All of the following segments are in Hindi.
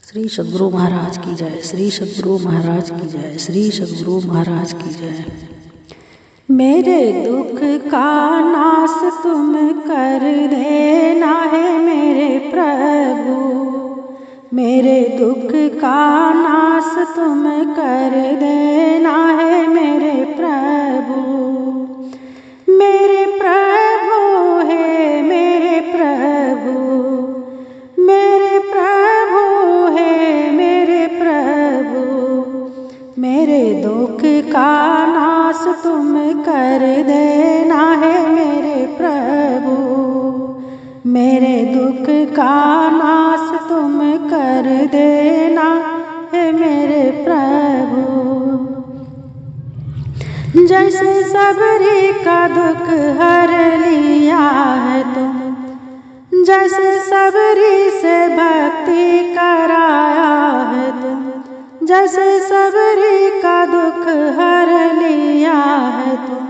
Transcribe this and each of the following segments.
श्री सद्गुरु महाराज की जय। श्री सद्गुरु महाराज की जय। श्री सद्गुरु महाराज की जय। मेरे दुख का नाश तुम कर देना है मेरे प्रभु। मेरे दुख का नाश तुम कर देना है मेरे प्रभु। मेरे प्रभु है मेरे प्रभु। मेरे प्रभु है मेरे प्रभु। मेरे दुख का नाश तुम कर देना है मेरे प्रभु। मेरे दुख का नाश तुम कर देना है मेरे प्रभु। जैसे सबरी का दुख हर लिया है तुम, जैसे सबरी से भक्ति कराया है तुम, जैसे सबरी का दुख हर लिया है तुम,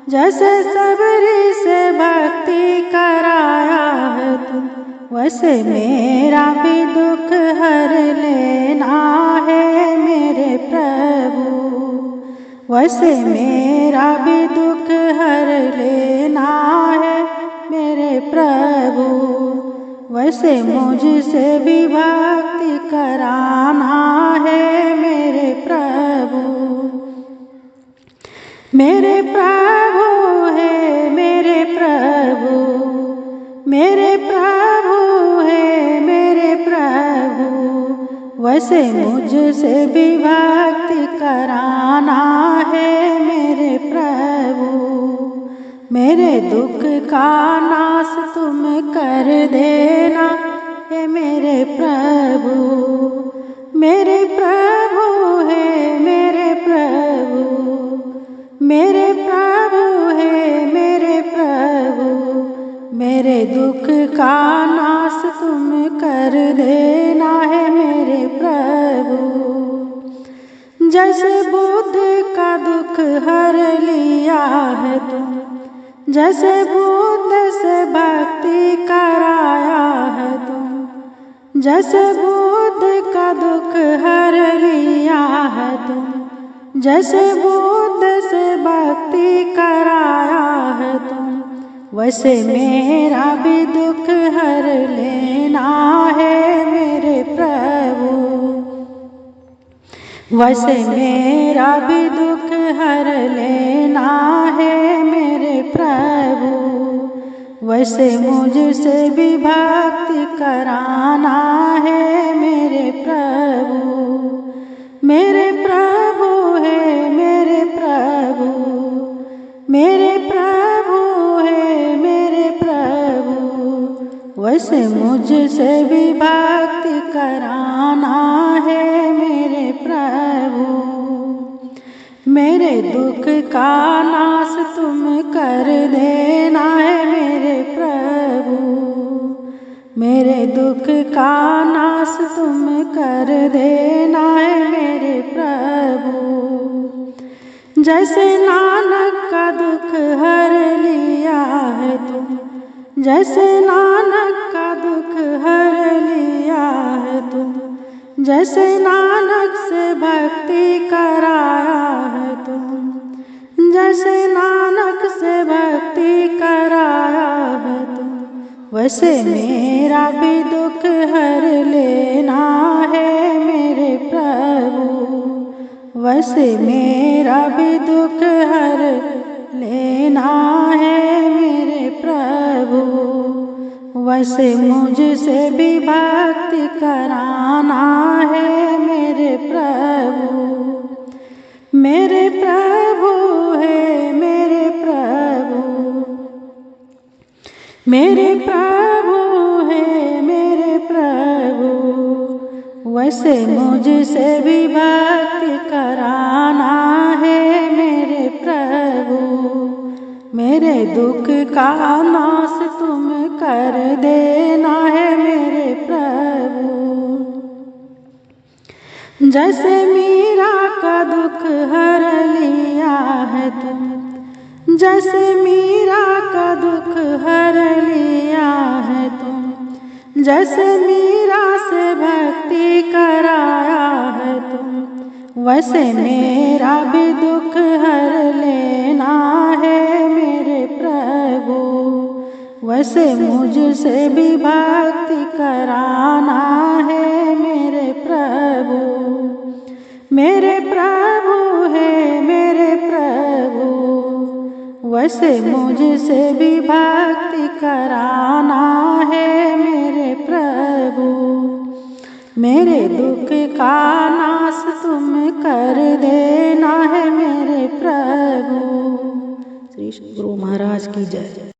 जैसे सबरी से भक्ति कराया है तुम, वैसे मेरा भी दुख हर लेना है मेरे प्रभु। वैसे मेरा भी दुख हर लेना है मेरे प्रभु। वैसे मुझसे भी भक्ति कराना है मेरे प्रभु। मेरे प्रभु है मेरे प्रभु। मेरे प्रभु है मेरे प्रभु। वैसे मुझसे भी भक्ति कराना है मेरे प्रभु। मेरे दुख का नाश तुम कर देना है मेरे प्रभु। मेरे प्रभु है मेरे प्रभु। मेरे प्रभु है मेरे प्रभु। मेरे दुख का नाश तुम कर देना है मेरे प्रभु। जैसे बुद्ध का दुख हर लिया है तुम, जैसे बुद्ध से भक्ति कराया है तुम, जैसे बुद्ध का दुख हर लिया है तुम, जैसे बुद्ध से भक्ति कराया है तुम, वैसे मेरा भी दुख हर लेना है मेरे प्रभु। वैसे मेरा भी दुख हर लेना है मेरे प्रभु। वैसे मुझसे भी भक्ति कराना है मेरे प्रभु। मेरे प्रभु है मेरे प्रभु। मेरे प्रभु है मेरे प्रभु। वैसे मुझसे भी भक्ति कराना है मेरे प्रभु। मेरे दुख का नाश तुम कर देना है मेरे प्रभु। मेरे दुख का नाश तुम कर देना है मेरे प्रभु। जैसे नानक का दुख हर लिया है तुम, जैसे नानक का दुख हर लिया है तुम, जैसे नानक से भक्ति कराया है तुम, जैसे नानक से भक्ति कराया है तुम, वैसे मेरा भी दुख हर लेना है मेरे प्रभु। वैसे मेरा भी दुख हर लेना है मेरे प्रभु। वैसे मुझसे भी भक्ति कराना है मेरे प्रभु। मेरे प्रभु है मेरे प्रभु। मेरे प्रभु है मेरे प्रभु। वैसे मुझसे भी भक्ति कराना है मेरे प्रभु। मेरे दुख का नाश तुम कर देना है मेरे प्रभु। जैसे मीरा का दुख हर लिया है तुम, जैसे मीरा का दुख हर लिया है तुम, जैसे मीरा से भक्ति का वैसे मेरा भी दुख हर लेना है मेरे प्रभु, वैसे मुझसे भी भक्ति कराना है मेरे प्रभु। मेरे प्रभु है मेरे प्रभु, वैसे मुझसे भी भक्ति कराना है मेरे प्रभु। मेरे दुख का नाश तुम कर देना है मेरे प्रभु। श्री सद्गुरु महाराज की जय।